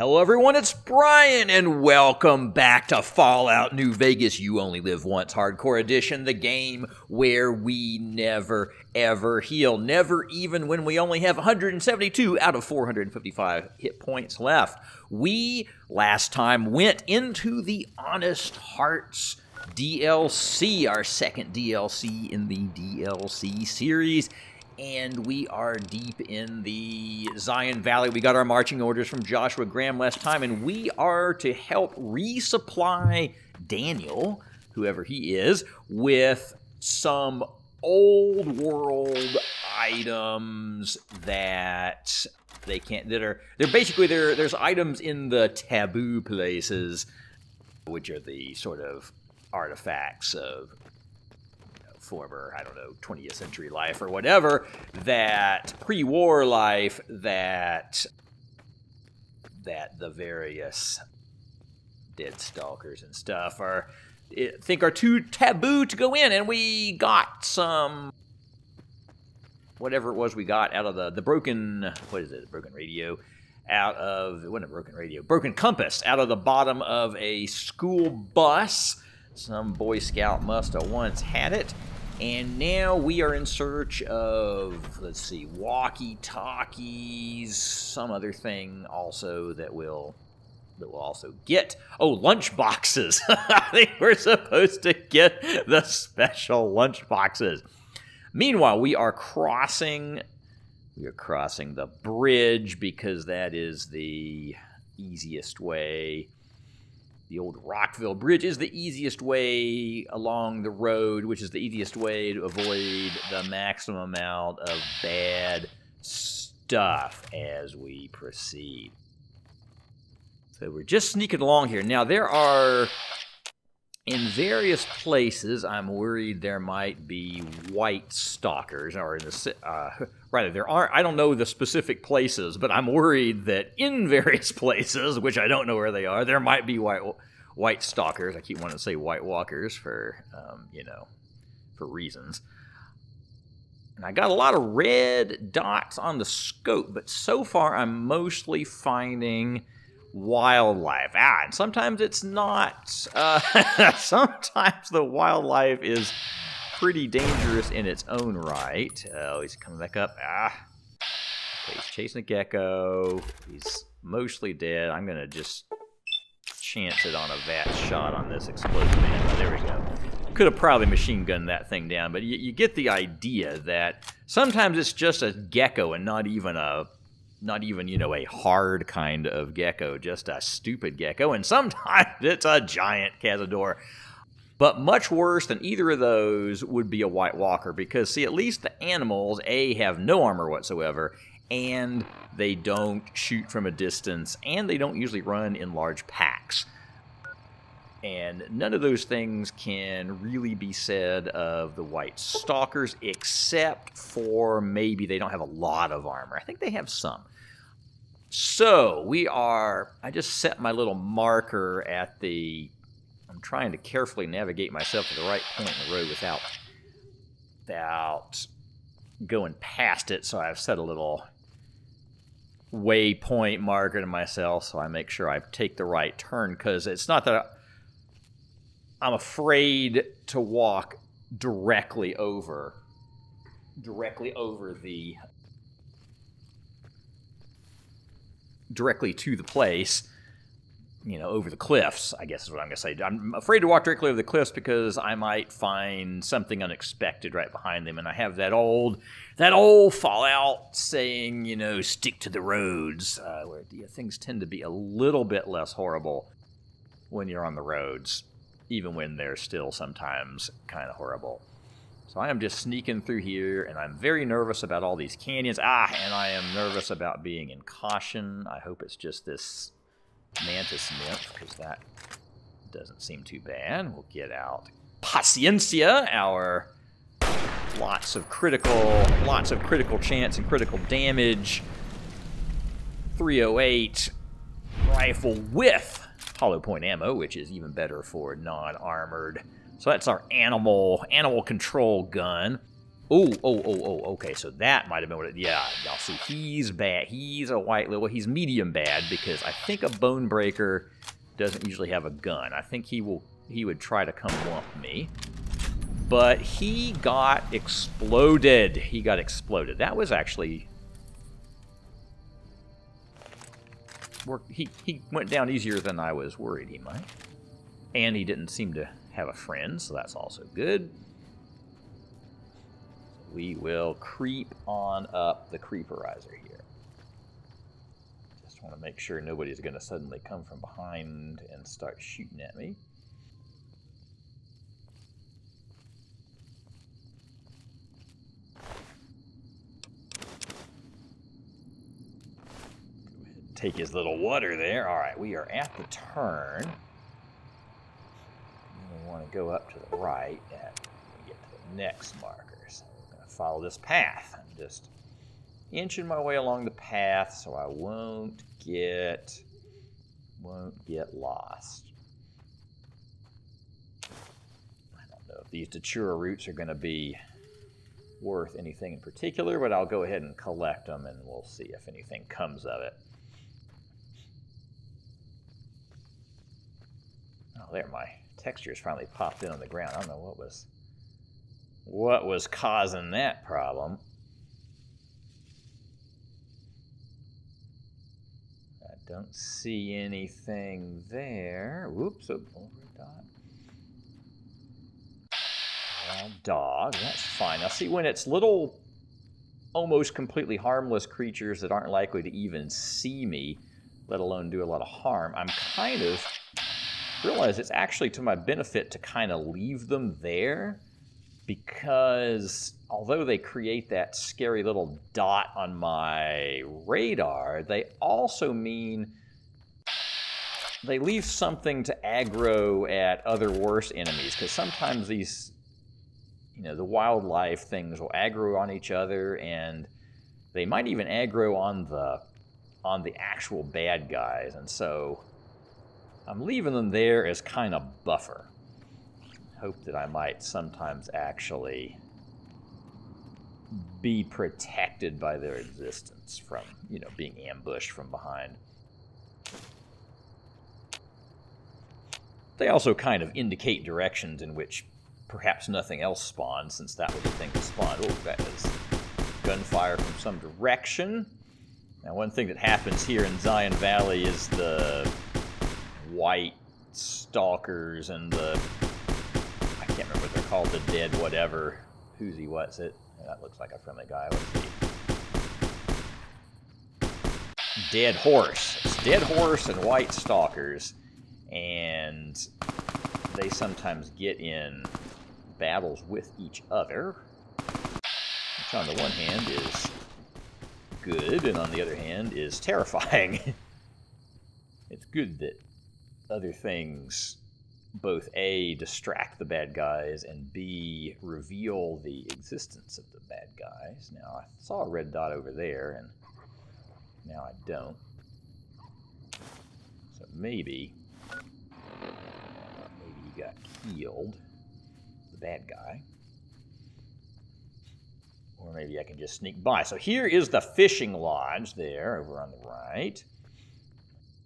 Hello everyone, it's Brian, and welcome back to Fallout New Vegas, You Only Live Once Hardcore Edition, the game where we never, ever heal. Never even when we only have 172 out of 455 hit points left. We, last time, went into the Honest Hearts DLC, our second DLC in the DLC series. And we are deep in the Zion Valley. We got our marching orders from Joshua Graham last time, and we are to help resupply Daniel, whoever he is, with some old world items that they can't. They're basically there's items in the Taboo Places, which are the sort of artifacts of former, I don't know, 20th century life or whatever, that pre-war life that the various dead stalkers and stuff are too taboo to go in. And we got some, whatever it was we got out of the broken, what is it, broken radio, out of, it wasn't a broken radio, broken compass out of the bottom of a school bus. Some Boy Scout must have once had it. And now we are in search of, let's see, walkie-talkies, some other thing also that we'll also get. Oh, lunch boxes. I think we're supposed to get the special lunch boxes. Meanwhile, we are crossing the bridge because that is the easiest way. The old Rockville Bridge is the easiest way along the road, which is the easiest way to avoid the maximum amount of bad stuff as we proceed. So we're just sneaking along here. Now, there are, in various places, I'm worried there might be white stalkers, or in the, rather, there aren't, I don't know the specific places, but I'm worried that in various places, which I don't know where they are, there might be white stalkers. I keep wanting to say white walkers for, for reasons. And I got a lot of red dots on the scope, but so far I'm mostly finding wildlife. And sometimes it's not. Sometimes the wildlife is pretty dangerous in its own right. Oh, he's coming back up. Okay, he's chasing a gecko. He's mostly dead. I'm going to just chance it on a vat shot on this explosive ammo. There we go. Could have probably machine gunned that thing down, but you get the idea that sometimes it's just a gecko and not even a hard kind of gecko, just a stupid gecko, and sometimes it's a giant cazador. But much worse than either of those would be a White Walker, because, see, at least the animals, A, have no armor whatsoever, and they don't shoot from a distance, and they don't usually run in large packs. And none of those things can really be said of the White Stalkers, except for maybe they don't have a lot of armor. I think they have some. So, I just set my little marker at I'm trying to carefully navigate myself to the right point in the road without going past it, so I've set a little waypoint marker to myself so I make sure I take the right turn, because it's not that I'm afraid to walk directly to the place, over the cliffs, I guess is what I'm going to say. I'm afraid to walk directly over the cliffs because I might find something unexpected right behind them, and I have that old Fallout saying, stick to the roads, where things tend to be a little bit less horrible when you're on the roads, even when they're still sometimes kind of horrible. So I am just sneaking through here, and I'm very nervous about all these canyons. And I am nervous about being in caution. I hope it's just this mantis nymph, because that doesn't seem too bad. We'll get out Paciencia, our lots of critical chance and critical damage 308 rifle with hollow point ammo, which is even better for non-armored. So that's our animal control gun. Okay, so that might have been what it... Yeah, y'all see, he's bad. He's a white... Well, he's medium bad, because I think a bone breaker doesn't usually have a gun. I think he would try to come lump me. But he got exploded. He got exploded. That was actually... He went down easier than I was worried he might. And he didn't seem to have a friend, so that's also good. We will creep on up the creeperizer here. Just want to make sure nobody's going to suddenly come from behind and start shooting at me. Go ahead and take his little water there. All right, we are at the turn. We want to go up to the right and get to the next marker. Follow this path. I'm just inching my way along the path so I won't get lost. I don't know if these Datura roots are going to be worth anything in particular, but I'll go ahead and collect them and we'll see if anything comes of it. Oh, there, my textures finally popped in on the ground. I don't know what was causing that problem. I don't see anything there. Whoops, over a dot. Wild dog, that's fine. Now see, when it's little, almost completely harmless creatures that aren't likely to even see me, let alone do a lot of harm, I'm kind of realize it's actually to my benefit to kind of leave them there. Because although they create that scary little dot on my radar, they also mean they leave something to aggro at other worse enemies. Because sometimes these, the wildlife things will aggro on each other, and they might even aggro on the actual bad guys. And so I'm leaving them there as kind of buffer. Hope that I might sometimes actually be protected by their existence from, being ambushed from behind. They also kind of indicate directions in which perhaps nothing else spawns, since that was the thing that spawned. Oh, that is gunfire from some direction. Now, one thing that happens here in Zion Valley is the white stalkers and the... I can't remember what they're called, the dead whatever. Who's what's it? That looks like a friendly guy. Let's see. Dead horse. It's dead horse and white stalkers. And they sometimes get in battles with each other. Which on the one hand is good, and on the other hand is terrifying. It's good that other things both A, distract the bad guys, and B, reveal the existence of the bad guys. Now, I saw a red dot over there, and now I don't. So maybe he got killed, the bad guy. Or maybe I can just sneak by. So here is the fishing lodge there, over on the right.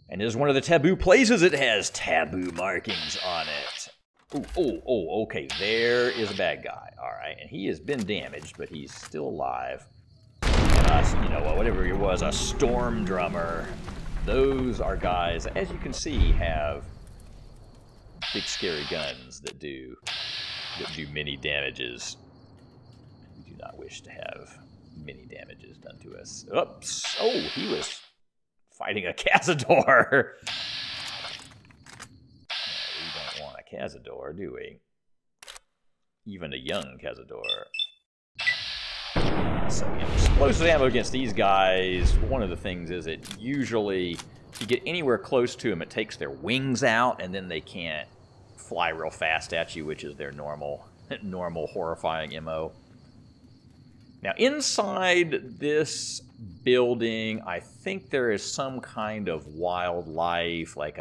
And it is one of the taboo places. It has taboo markings on it. Okay, there is a bad guy. All right, and he has been damaged, but he's still alive. And whatever he was, a storm drummer. Those are guys, as you can see, have big scary guns that do many damages. We do not wish to have many damages done to us. Oops! Oh, he was fighting a Cazador. We don't want a Cazador, do we? Even a young Cazador. So, explosive ammo against these guys, one of the things is it usually, if you get anywhere close to them, it takes their wings out, and then they can't fly real fast at you, which is their normal horrifying MO. Now, inside this building, I think there is some kind of wildlife, like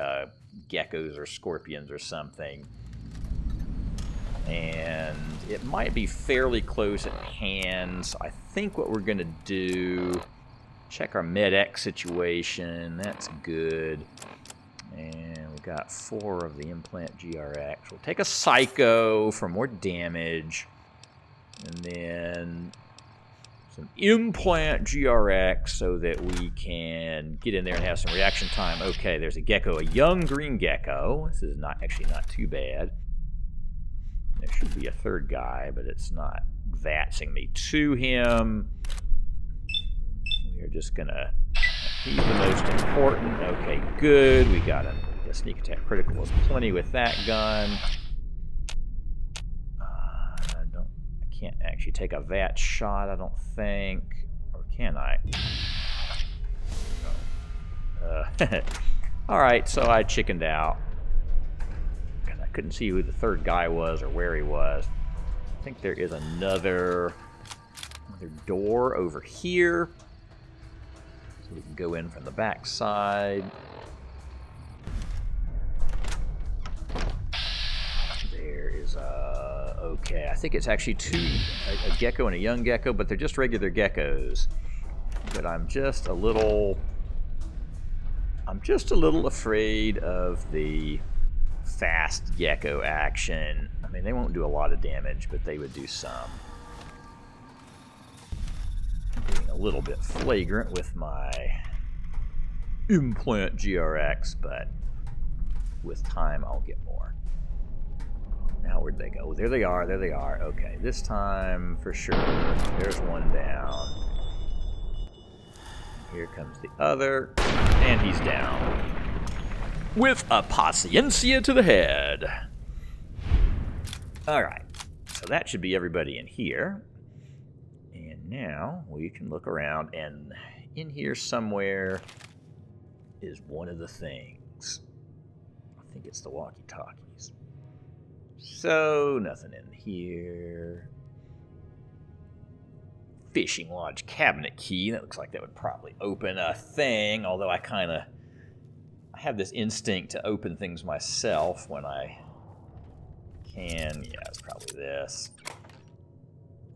geckos or scorpions or something. And it might be fairly close at hand, so I think what we're going to do, check our med-X situation. That's good. And we got 4 of the implant GRX. We'll take a psycho for more damage. And then some implant GRX so that we can get in there and have some reaction time. Okay, there's a gecko, a young green gecko. This is actually not too bad. There should be a third guy, but it's not vatsing me to him. We're just gonna... He's the most important. Okay, good. We got a sneak attack critical was plenty with that gun. I can't actually take a VAT shot, I don't think. Or can I? No. Alright, so I chickened out. I couldn't see who the third guy was or where he was. I think there is another door over here. So we can go in from the back side. There is a... Okay, I think it's actually a gecko and a young gecko, but they're just regular geckos. But I'm just a little afraid of the fast gecko action. I mean, they won't do a lot of damage, but they would do some. Being a little bit flagrant with my implant GRX, but with time I'll get more. Now where'd they go? There they are, there they are. Okay, this time for sure. There's one down. Here comes the other, and he's down. With a paciencia to the head. Alright, so that should be everybody in here. And now we can look around, and in here somewhere is one of the things. I think it's the walkie-talkies. So, nothing in here. Fishing lodge cabinet key. That looks like that would probably open a thing, although I have this instinct to open things myself when I can. Yeah, it's probably this.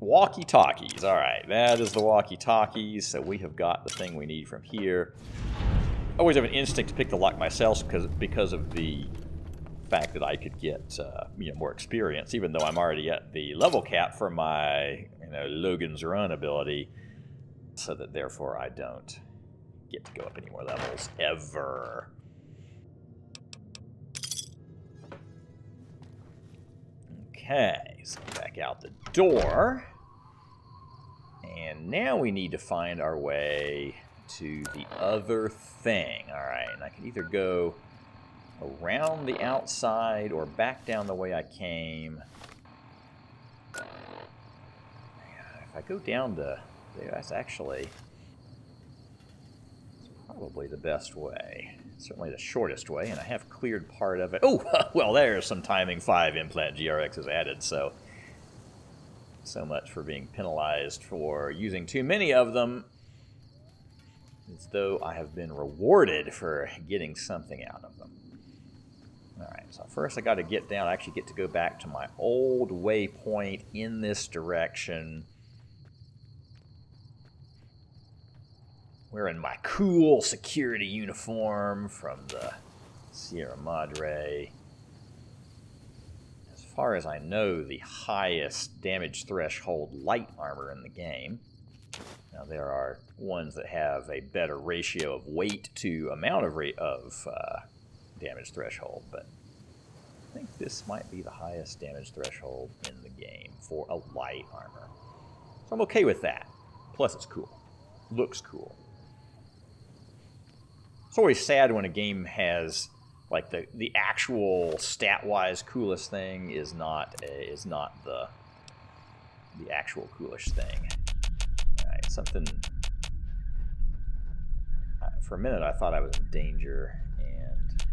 Walkie-talkies. Alright, that is the walkie-talkies. So we have got the thing we need from here. I always have an instinct to pick the lock myself because of the fact that I could get more experience, even though I'm already at the level cap for my Logan's Run ability, so that therefore I don't get to go up any more levels ever. Okay, so back out the door. And now we need to find our way to the other thing. Alright, and I can either go around the outside or back down the way I came. If I go down to there, that's actually probably the best way. Certainly the shortest way, and I have cleared part of it. Oh, well, there's some timing 5 implant GRXs added, so much for being penalized for using too many of them. As though I have been rewarded for getting something out of them. Alright, so first I got to get down. I actually get to go back to my old waypoint in this direction. Wearing my cool security uniform from the Sierra Madre. As far as I know, the highest damage threshold light armor in the game. Now, there are ones that have a better ratio of weight to amount of damage threshold, but I think this might be the highest damage threshold in the game for a light armor. So I'm okay with that. Plus, it's cool. Looks cool. It's always sad when a game has, like, the actual stat-wise coolest thing is not the actual coolest thing. Alright, something... for a minute I thought I was in danger, and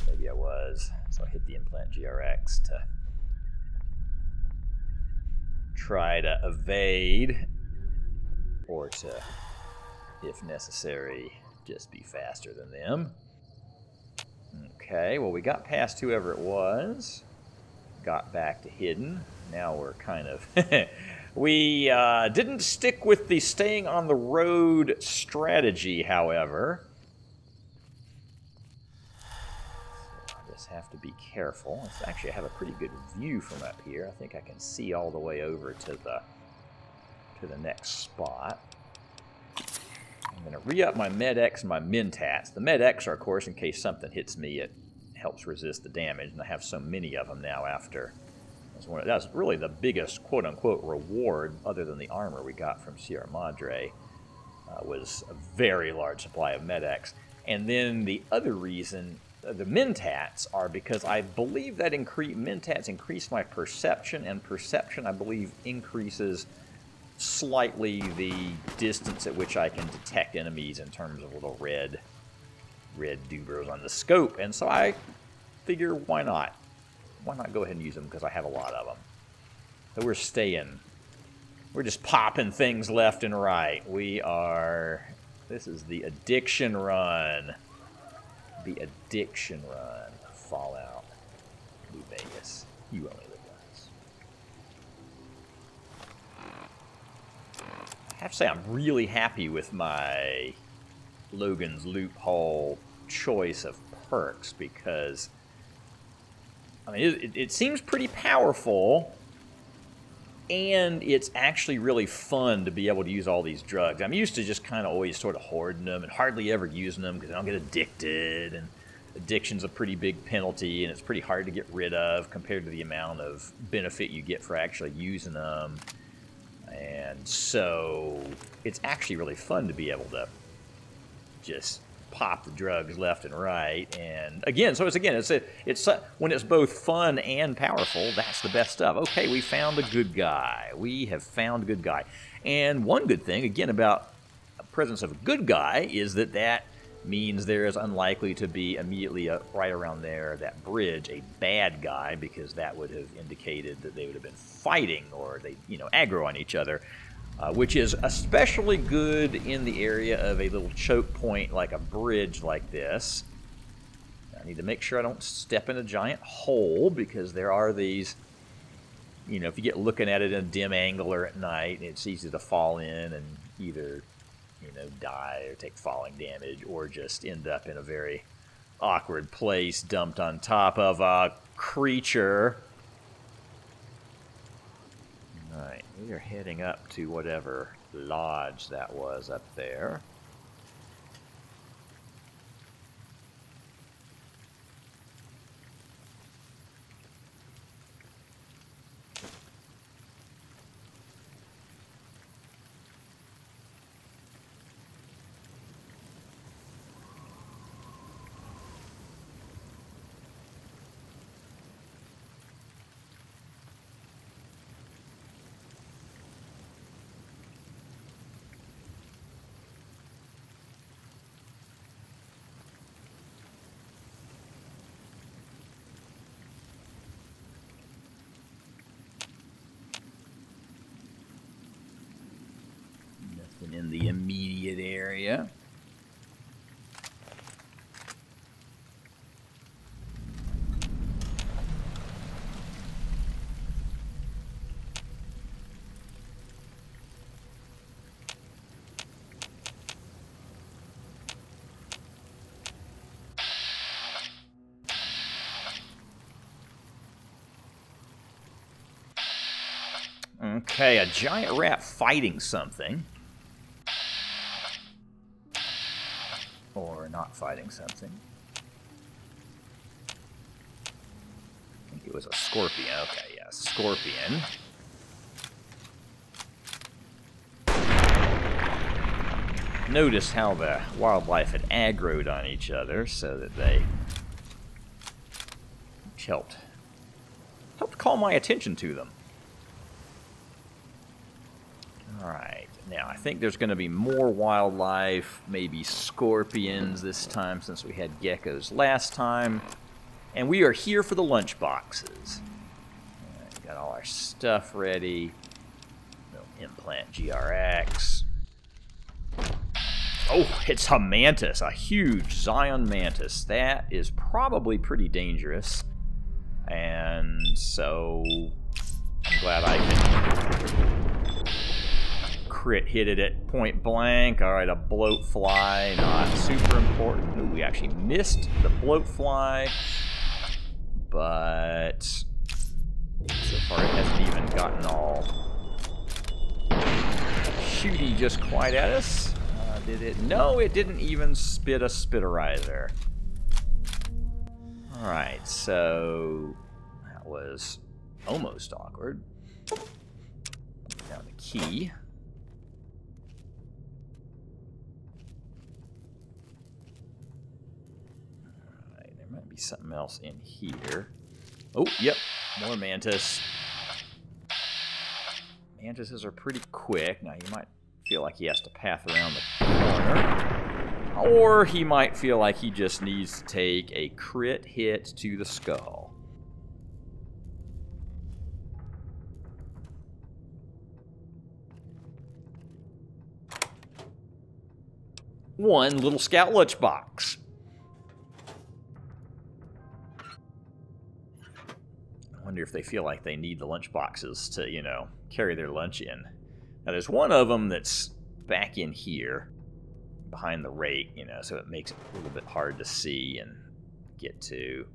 maybe I was, so I hit the implant GRX to try to evade, or to, if necessary, just be faster than them. Okay, well, we got past whoever it was. got back to hidden. Now we're kind of... We didn't stick with the staying on the road strategy, however. So I just have to be careful. Actually, I have a pretty good view from up here. I think I can see all the way over to the next spot. I'm going to re-up my Med-X and my Mentats. The Med-X are, of course, in case something hits me, it helps resist the damage, and I have so many of them now after. That's really the biggest quote-unquote reward, other than the armor we got from Sierra Madre, was a very large supply of Med-X. And then the other reason, the Mentats, are because I believe that Mentats increase my perception, and perception, I believe, increases slightly the distance at which I can detect enemies in terms of little red doobers on the scope. And so I figure, why not? Why not go ahead and use them, because I have a lot of them. So we're staying. We're just popping things left and right. This is the addiction run. The addiction run. Fallout. New Vegas. You only live once. I have to say, I'm really happy with my Logan's Loophole choice of perks, because I mean, it seems pretty powerful, and it's actually really fun to be able to use all these drugs. I'm used to just kind of always sort of hoarding them and hardly ever using them because I don't get addicted, and addiction's a pretty big penalty, and it's pretty hard to get rid of compared to the amount of benefit you get for actually using them. And so it's actually really fun to be able to just pop the drugs left and right. And again, it's when it's both fun and powerful, that's the best stuff. Okay, we found a good guy. We have found a good guy. And one good thing, again, about the presence of a good guy is that means there is unlikely to be immediately right around there, that bridge, a bad guy, because that would have indicated that they would have been fighting, or they, aggro on each other. Which is especially good in the area of a little choke point like a bridge like this. I need to make sure I don't step in a giant hole, because there are these, if you get looking at it in a dim angle or at night, it's easy to fall in and either, die or take falling damage, or just end up in a very awkward place dumped on top of a creature. Alright, we are heading up to whatever lodge that was up there. In the immediate area. Okay, a giant rat fighting something. Or not fighting something. I think it was a scorpion. Okay, yeah, scorpion. Notice how the wildlife had aggroed on each other, so that they helped call my attention to them. Alright, now I think there's going to be more wildlife, maybe scorpions this time since we had geckos last time. And we are here for the lunch boxes. Alright, got all our stuff ready. Implant GRX. Oh, it's a mantis, a huge Zion mantis. That is probably pretty dangerous. And so I'm glad I can crit hit it at point blank. Alright, a bloat fly, not super important. Ooh, we actually missed the bloat fly. But so far it hasn't even gotten all shooty just quite at us. Did it? No, it didn't even spit a spitterizer. Alright, so that was almost awkward. Now the key. Alright, there might be something else in here. Oh, yep, more mantis. Mantises are pretty quick. Now you might feel like he has to path around the corner. Or he might feel like he just needs to take a crit hit to the skull. One little scout lunchbox. I wonder if they feel like they need the lunchboxes to, you know, carry their lunch in. Now there's one of them that's back in here, behind the rake, you know, so it makes it a little bit hard to see and get to.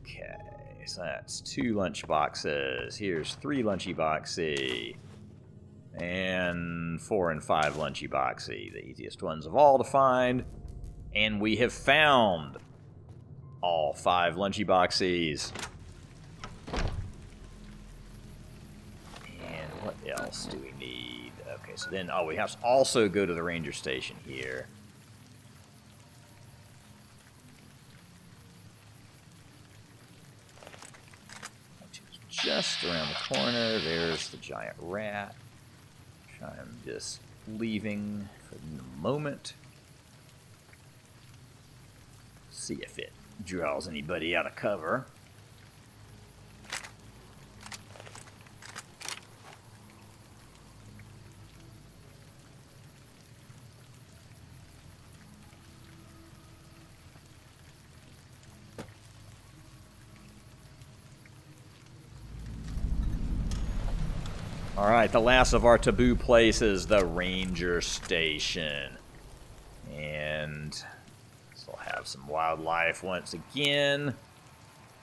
Okay, so that's 2 lunch boxes. Here's 3 lunchy boxy. And 4 and 5 lunchy boxy. The easiest ones of all to find. And we have found all 5 lunchy boxies. And what else do we need? Okay, so then, oh, we have to also go to the ranger station here. Which is just around the corner. There's the giant rat. Which I'm just leaving for the moment. See if it draws anybody out of cover. Alright, the last of our taboo places, the ranger station. And we'll have some wildlife once again.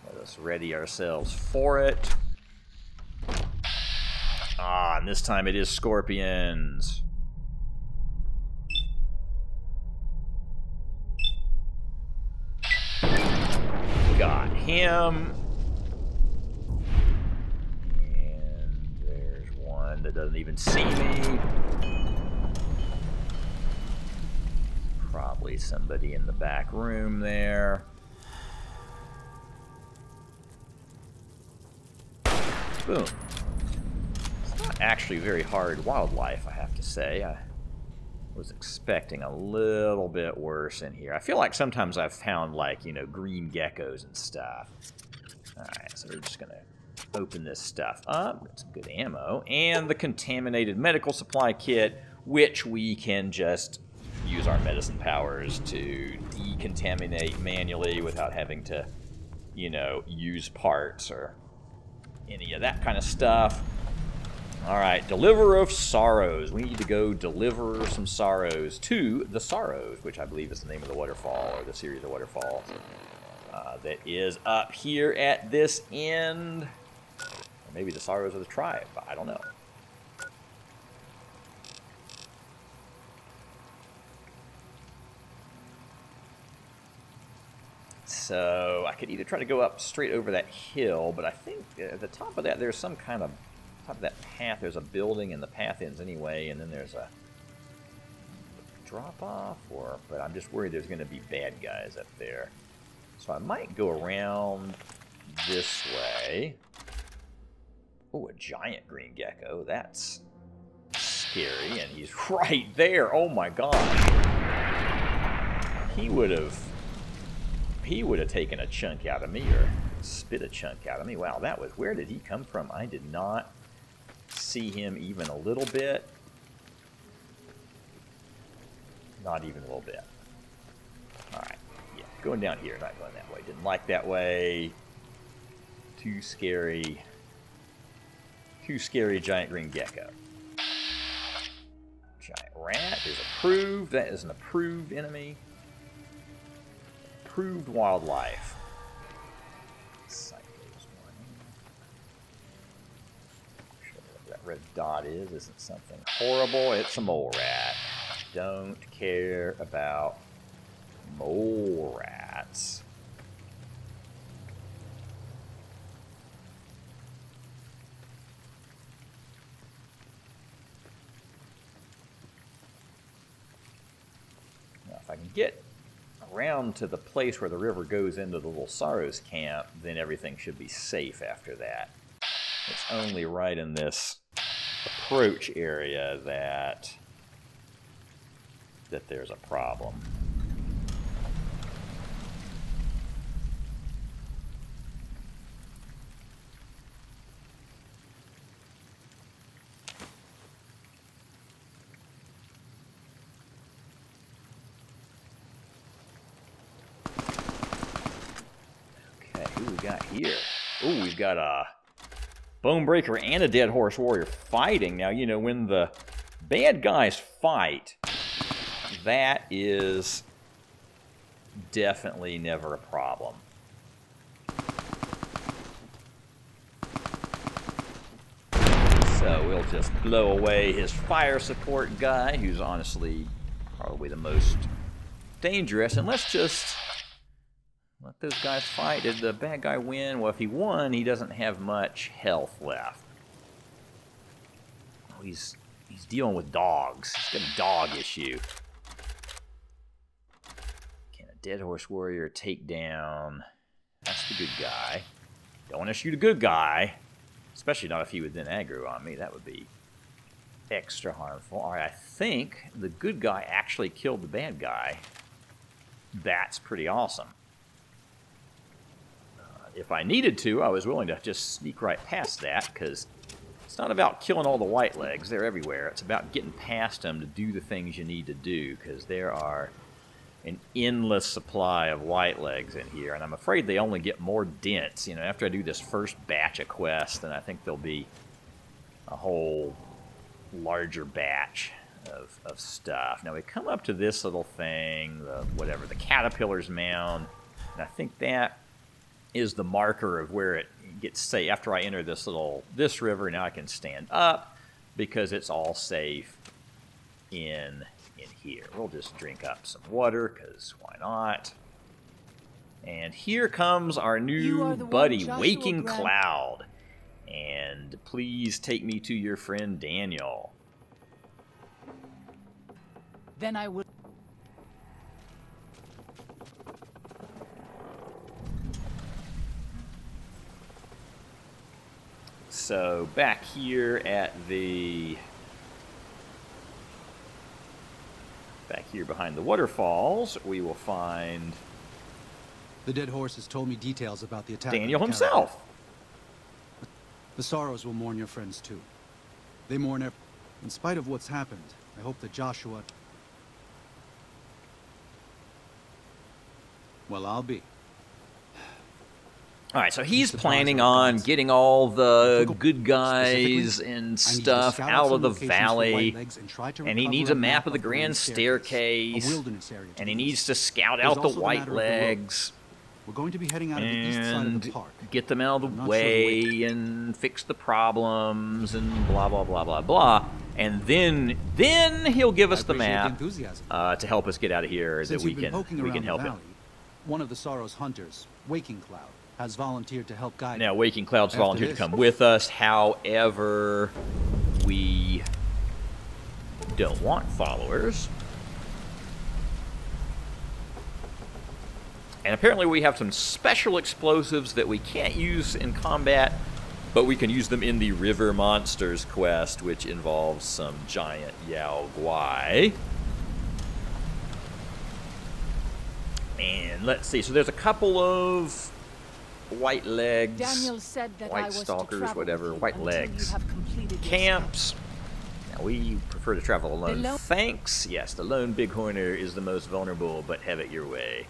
Let us ready ourselves for it. Ah, and this time it is scorpions. Got him. And there's one that doesn't even see me. Probably somebody in the back room there. Boom. It's not actually very hard wildlife, I have to say. I was expecting a little bit worse in here. I feel like sometimes I've found, like, you know, green geckos and stuff. Alright, so we're just gonna open this stuff up. Got some good ammo. And the contaminated medical supply kit, which we can just use our medicine powers to decontaminate manually without having to, you know, use parts or any of that kind of stuff. Alright, Deliverer of Sorrows. We need to go deliver some sorrows to the Sorrows, which I believe is the name of the waterfall, or the series of waterfalls. That is up here at this end. Or maybe the Sorrows of the Tribe, I don't know. So I could either try to go up straight over that hill, but I think at the top of that there's some kind of, top of that path, there's a building and the path ends anyway, and then there's a drop off, or, but I'm just worried there's going to be bad guys up there. So I might go around this way. Oh, a giant green gecko. That's scary, and he's right there. Oh my gosh. He would have taken a chunk out of me, or spit a chunk out of me. Wow, that was, where did he come from? I did not see him even a little bit. Not even a little bit. Alright. Going down here, not going that way. Didn't like that way. Too scary. Too scary, giant green gecko. Giant rat is approved. That is an approved enemy. Approved wildlife. That red dot isn't something horrible. It's a mole rat. Don't care about mole rats. Now, if I can get around to the place where the river goes into the Little Sorrows camp, then everything should be safe after that. It's only right in this approach area that there's a problem. Okay, who we got here? Ooh, we've got a Bonebreaker and a Dead Horse Warrior fighting. Now, you know, when the bad guys fight, that is definitely never a problem. So we'll just blow away his fire support guy, who's honestly probably the most dangerous. And let's just let those guys fight. Did the bad guy win? Well, if he won, he doesn't have much health left. Oh, he's dealing with dogs. He's got a dog issue. Can a Dead Horse Warrior take down? That's the good guy. Don't want to shoot a good guy. Especially not if he would then aggro on me. That would be extra harmful. All right, I think the good guy actually killed the bad guy. That's pretty awesome. If I needed to, I was willing to just sneak right past that, because it's not about killing all the white legs. They're everywhere. It's about getting past them to do the things you need to do, because there are an endless supply of white legs in here, and I'm afraid they only get more dense. You know, after I do this first batch of quests, then I think there'll be a whole larger batch of stuff. Now we come up to this little thing, the Caterpillar's Mound, and I think that is the marker of where it gets safe. After I enter this river, now I can stand up because it's all safe in here. We'll just drink up some water, because why not? And here comes our new buddy, Waking Cloud. And please take me to your friend Daniel. Then I will. So back here at back here behind the waterfalls, we will find the Dead Horse has told me details about the attack. Daniel himself. The Sorrows will mourn your friends too. They mourn in spite of what's happened. I hope that Joshua... Well, I'll be. All right, so he's planning on getting all the good guys and stuff out of the valley, and he needs a map of the Grand Staircase, and he needs to scout out the white legs, We're going to be heading out of the east side of the park. Get them out of the way and fix the problems and blah, blah, blah, blah, blah. And then he'll give us the map to help us get out of here, that we can help him. One of the Sorrows hunters, Waking Cloud, has volunteered to help guide. Now, Waking Cloud's volunteered to come with us. However, we don't want followers. And apparently we have some special explosives that we can't use in combat, but we can use them in the River Monsters quest, which involves some giant Yao Guai. And let's see, so there's a couple of white legs, Daniel said that white stalkers, whatever, white legs camps. Now, we prefer to travel alone. Thanks. Yes, the lone bighorner is the most vulnerable, but have it your way.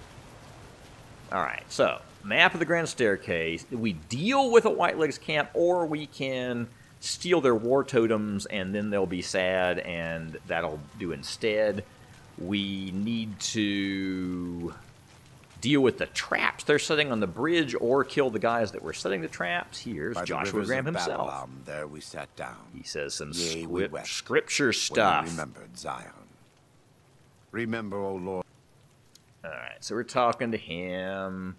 Alright, so, map of the Grand Staircase. We deal with a Whiteleg's camp, or we can steal their war totems, and then they'll be sad, and that'll do instead. We need to deal with the traps they're setting on the bridge, or kill the guys that were setting the traps. Here's Joshua Graham himself. Babylon, there we sat down. He says some We wept scripture stuff. When we remembered Zion. Remember, O Lord. Alright, so we're talking to him.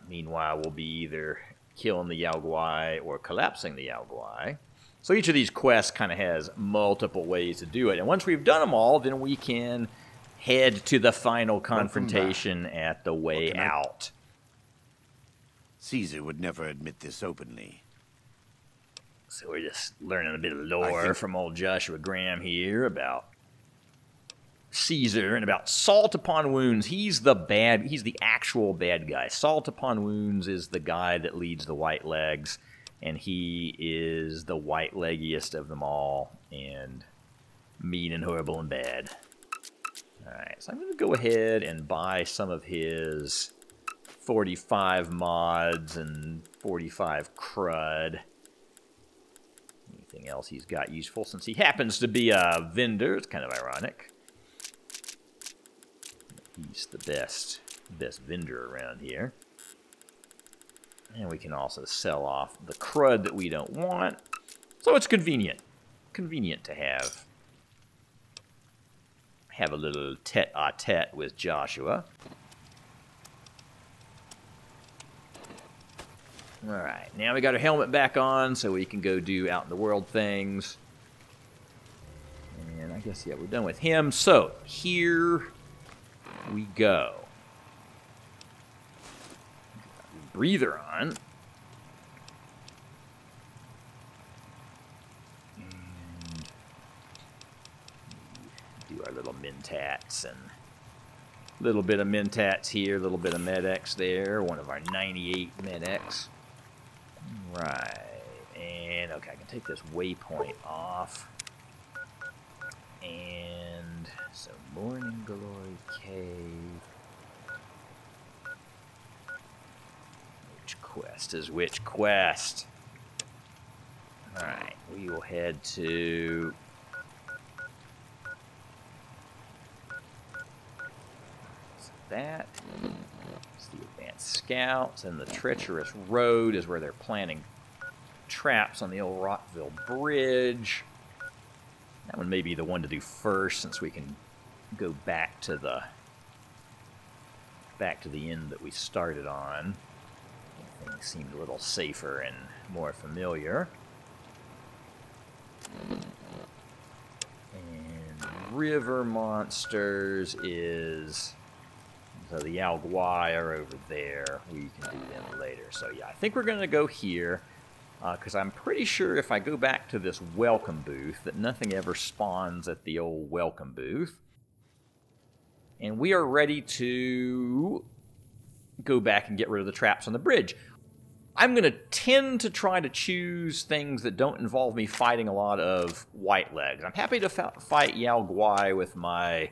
Meanwhile, we'll be either killing the Yao Guai or collapsing the Yao Guai. So each of these quests kind of has multiple ways to do it. And once we've done them all, then we can head to the final confrontation at the way out. Caesar would never admit this openly. So we're just learning a bit of lore from old Joshua Graham here about Caesar and about Salt Upon Wounds. He's the actual bad guy. Salt Upon Wounds is the guy that leads the Whitelegs, and he is the white-leggiest of them all, and mean and horrible and bad. Alright, so I'm going to go ahead and buy some of his 45 mods and 45 crud. Anything else he's got useful, since he happens to be a vendor. It's kind of ironic. He's the best vendor around here. And we can also sell off the crud that we don't want. So it's convenient. Convenient to have a little tete-a-tete with Joshua. Alright, now we got our helmet back on so we can go do out-in-the-world things. And I guess, yeah, we're done with him. So, here we go. Breather on. And do our little mentats, and a little bit of mentats here, a little bit of med-X there. One of our 98 med-X. Right. And, okay, I can take this waypoint off. And so, Morning Glory Cave. Which quest is which quest? Alright, we will head to that. It's the Advanced Scouts, and the Treacherous Road is where they're planting traps on the old Rockville Bridge. That one may be the one to do first, since we can go back to the end that we started on. Things seemed a little safer and more familiar. And River Monsters is... So the Yao Guai are over there. We can do them later. So yeah, I think we're going to go here. Because I'm pretty sure if I go back to this welcome booth, that nothing ever spawns at the old welcome booth. And we are ready to go back and get rid of the traps on the bridge. I'm going to tend to try to choose things that don't involve me fighting a lot of Whitelegs. I'm happy to fight Yao Guai with my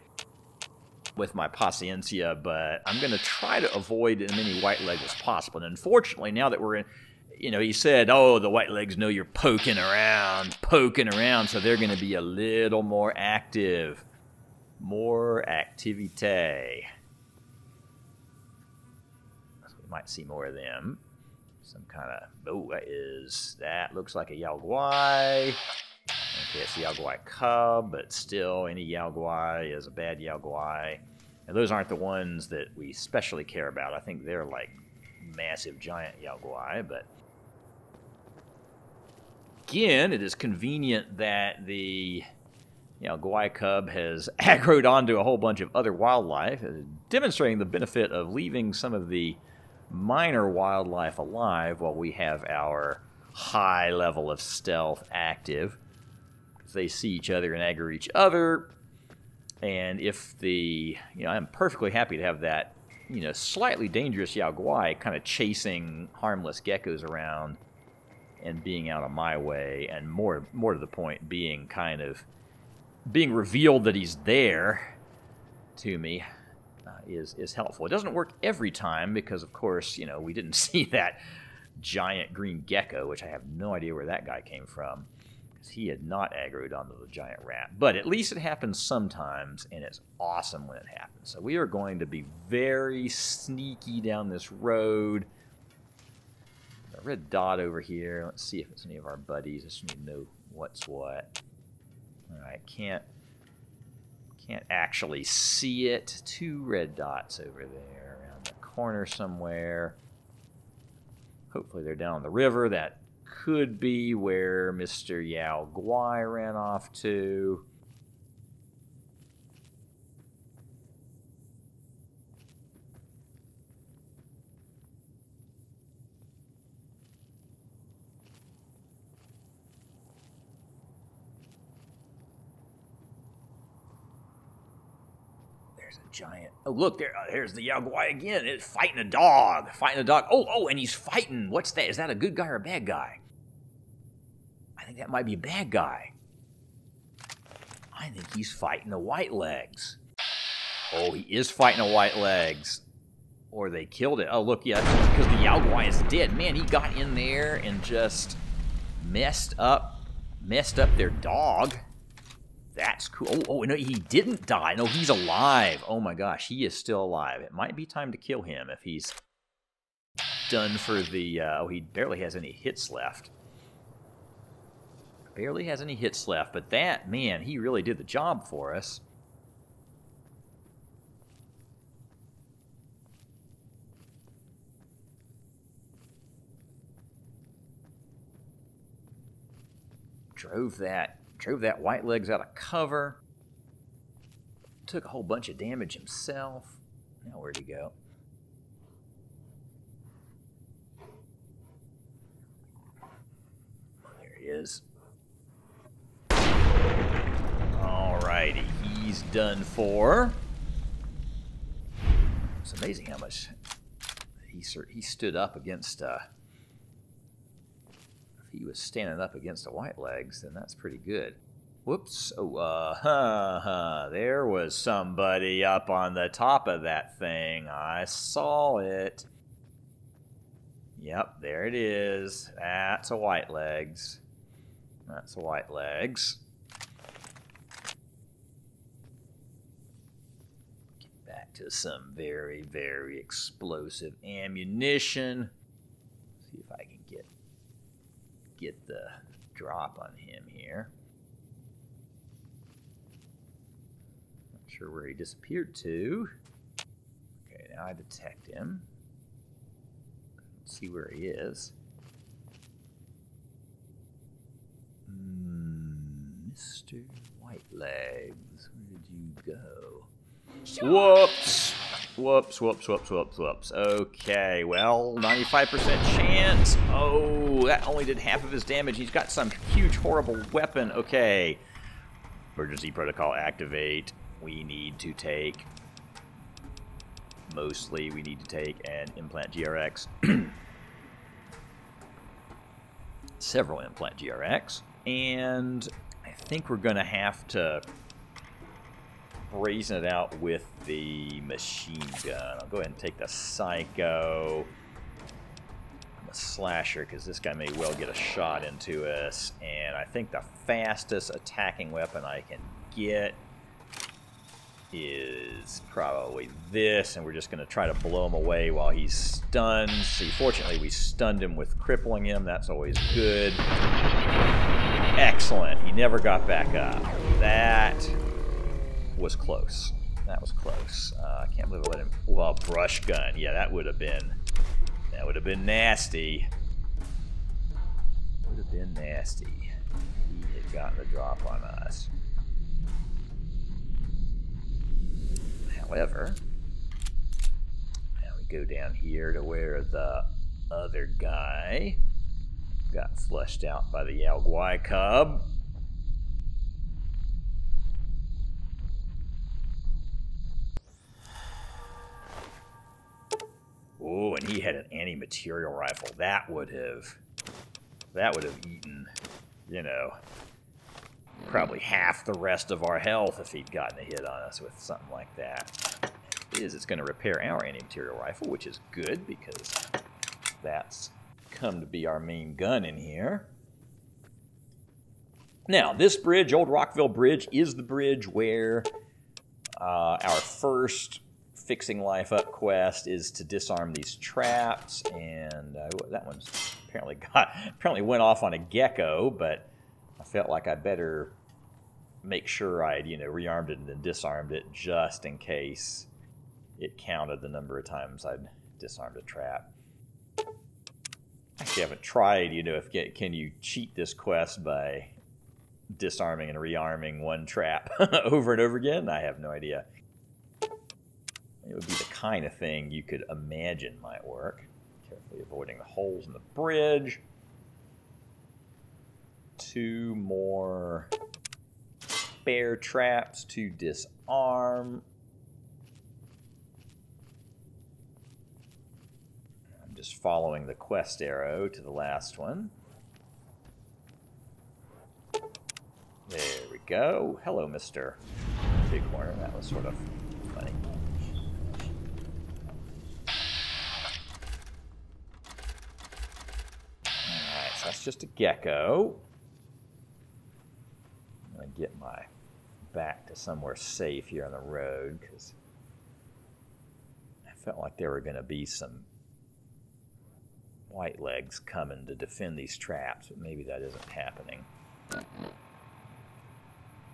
Paciencia, but I'm going to try to avoid as many Whitelegs as possible. And unfortunately, now that we're in... You know, he said, oh, the Whitelegs know you're poking around, so they're going to be a little more active. More activity. So we might see more of them. Some kind of... Oh, that looks like a Yao Guai. Okay, it's the Yao Guai cub, but still, any Yao Guai is a bad Yao Guai. And those aren't the ones that we especially care about. I think they're like massive, giant Yao Guai, but... Again, it is convenient that the Yao Guai cub has aggroed onto a whole bunch of other wildlife, demonstrating the benefit of leaving some of the minor wildlife alive while we have our high level of stealth active. Because they see each other and aggro each other, and if the... You know, I'm perfectly happy to have that, you know, slightly dangerous Yao Guai kind of chasing harmless geckos around and being out of my way, and more to the point, being revealed that he's there to me. is helpful. It doesn't work every time because, of course, you know, we didn't see that giant green gecko, which I have no idea where that guy came from, because he had not aggroed onto the giant rat. But at least it happens sometimes, and it's awesome when it happens. So we are going to be very sneaky down this road. A red dot over here. Let's see if it's any of our buddies. I just need to know what's what. All right, can't actually see it. 2 red dots over there around the corner somewhere. Hopefully they're down the river. That could be where Mr. Yao Guai ran off to. Giant. Oh, look, there's the Yao Guai again. It's fighting a dog. Oh, and he's fighting. What's that? Is that a good guy or a bad guy? I think that might be a bad guy. I think he's fighting a white legs. Oh, he is fighting a white legs. Or they killed it. Oh, look, yeah, because the Yao Guai is dead. Man, he got in there and just messed up their dog. That's cool. Oh, no, he didn't die. No, he's alive. Oh my gosh, he is still alive. It might be time to kill him if he's done for the... oh, he barely has any hits left. But that, man, he really did the job for us. Drove that white legs out of cover. Took a whole bunch of damage himself. Now where'd he go? There he is. Alrighty, he's done for. It's amazing how much he stood up against. He was standing up against the white legs, then that's pretty good. Whoops. Oh, there was somebody up on the top of that thing. I saw it. Yep, there it is. That's a white legs. Get back to some very, very explosive ammunition. See if I can get the drop on him here. Not sure where he disappeared to. Okay, now I detect him. Let's see where he is. Mr. Whitelegs, where did you go? Sure. Whoops. Okay, well, 95% chance. Oh, that only did half of his damage. He's got some huge, horrible weapon. Okay. Emergency protocol activate. We need to take an implant GRX. Several implant GRX. And I think we're going to have to brazen it out with the machine gun. I'll go ahead and take the Psycho and the Slasher, because this guy may well get a shot into us. And I think the fastest attacking weapon I can get is probably this, and we're just going to try to blow him away while he's stunned. See, fortunately, we stunned him with crippling him. That's always good. Excellent. He never got back up. That was close. I can't believe I let him. Well, brush gun. Yeah, that would have been nasty. He had gotten the drop on us. However, now we go down here to where the other guy got flushed out by the Yao Guai cub. Oh, and he had an anti-material rifle. That would have eaten, you know, probably half the rest of our health if he'd gotten a hit on us with something like that. is it's going to repair our anti-material rifle, which is good because that's come to be our main gun in here. Now, this bridge, Old Rockville Bridge, is the bridge where our first Fixing Life Up quest is to disarm these traps, and that one's apparently went off on a gecko, but I felt like I better make sure I'd, rearmed it and then disarmed it just in case it counted the number of times I'd disarmed a trap. Actually, I haven't tried, can you cheat this quest by disarming and rearming one trap over and over again? I have no idea. It would be the kind of thing you could imagine might work. Carefully avoiding the holes in the bridge. 2 more bear traps to disarm. I'm just following the quest arrow to the last one. There we go. Hello, Mr. Bighorn. That was sort of funny. Alright, so that's just a gecko. I'm going to get my back to somewhere safe here on the road because I felt like there were going to be some white legs coming to defend these traps, but maybe that isn't happening.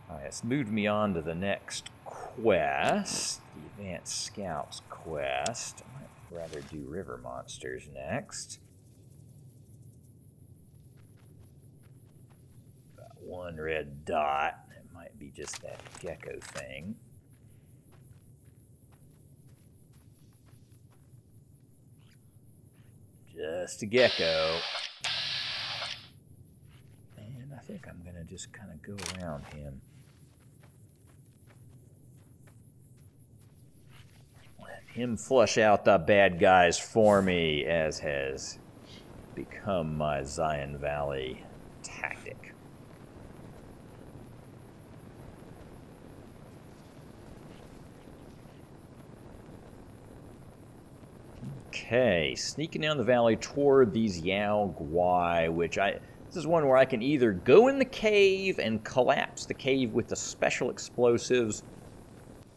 Alright, it's moved me on to the next quest, the Advanced Scouts quest. I might rather do river monsters next. Got 1 red dot. It might be just that gecko thing. Just a gecko. And I think I'm going to just kind of go around him. Let him flush out the bad guys for me, as has become my Zion Valley tactic. Okay, sneaking down the valley toward these Yao Guai, which this is one where I can either go in the cave and collapse the cave with the special explosives,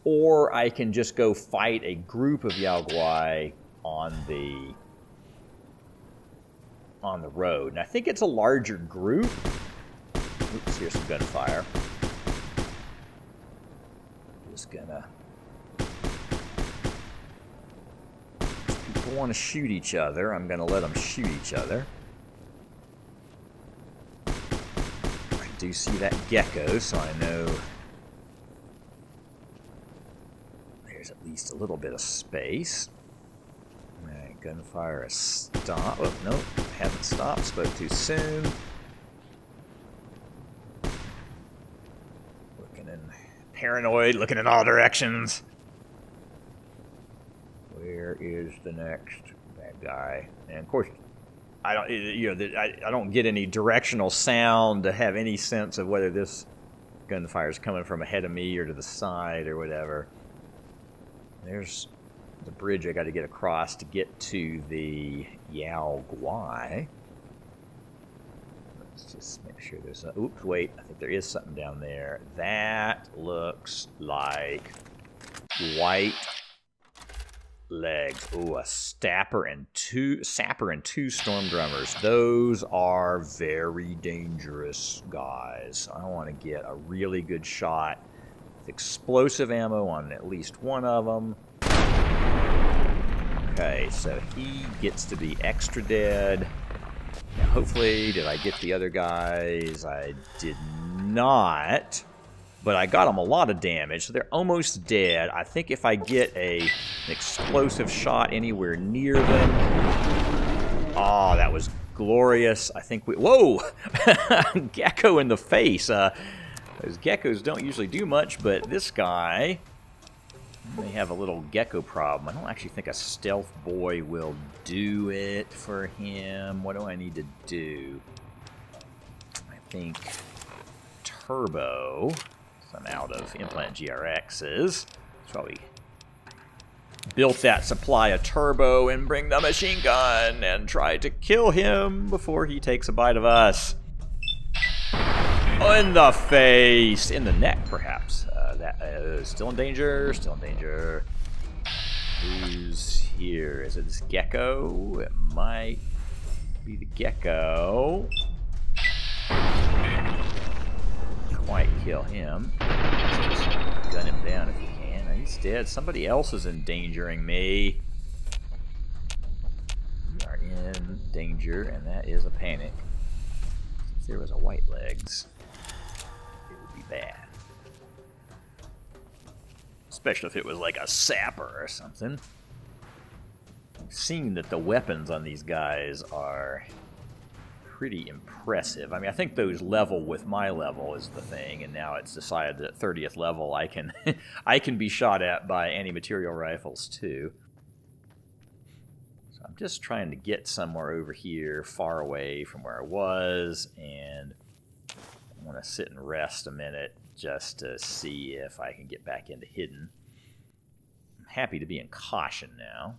or I can just go fight a group of Yao Guai on the road. And I think it's a larger group. Oops, here's some gunfire. Just gonna... want to shoot each other, I'm going to let them shoot each other. I do see that gecko, so I know there's at least a little bit of space. Alright, gunfire has stopped. Oh, nope, haven't stopped. Spoke too soon. Looking in paranoid, looking in all directions. Where is the next bad guy? And of course, I don't get any directional sound to have any sense of whether this gunfire is coming from ahead of me or to the side or whatever. There's the bridge I got to get across to get to the Yao Guai. Let's just make sure there's a... Oops, wait. I think there is something down there. That looks like white legs. Oh, a sapper and two storm drummers. Those are very dangerous guys. I want to get a really good shot with explosive ammo on at least one of them. Okay, so he gets to be extra dead. Now, hopefully, did I get the other guys? I did not. But I got them a lot of damage, so they're almost dead. I think if I get an explosive shot anywhere near them... Oh, that was glorious. I think we... Whoa! Gecko in the face. Those geckos don't usually do much, but this guy may have a little gecko problem. I don't actually think a stealth boy will do it for him. What do I need to do? I think turbo... I'm out of implant GRXs. That's probably built that supply of turbo and bring the machine gun and try to kill him before he takes a bite of us. In the face, in the neck, perhaps. Still in danger, still in danger. Who's here? Is it this gecko? It might be the gecko. Quite kill him. Just gun him down if you can. He's dead. Somebody else is endangering me. We are in danger, and that is a panic. If there was a white legs, it would be bad. Especially if it was like a sapper or something. I've seen that the weapons on these guys are pretty impressive. I mean, I think those level with my level is the thing, and now it's decided that 30th level I can I can be shot at by anti-material rifles too. So I'm just trying to get somewhere over here, far away from where I was, and I want to sit and rest a minute just to see if I can get back into hidden. I'm happy to be in caution now.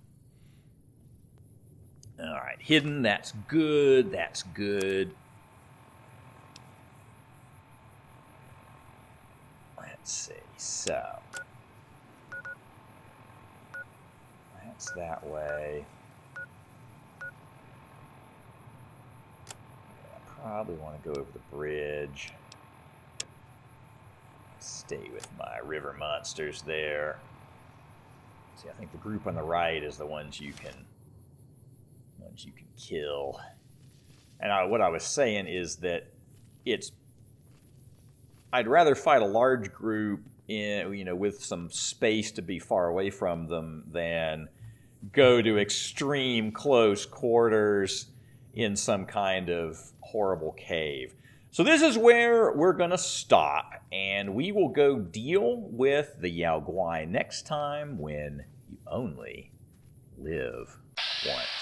Alright, hidden, that's good, that's good. Let's see, so. That's that way. I probably want to go over the bridge. Stay with my river monsters there. See, I think the group on the right is the ones you can kill. And what I was saying is that I'd rather fight a large group with some space to be far away from them than go to extreme close quarters in some kind of horrible cave. So this is where we're going to stop, and we will go deal with the Yao Guai next time when you only live once.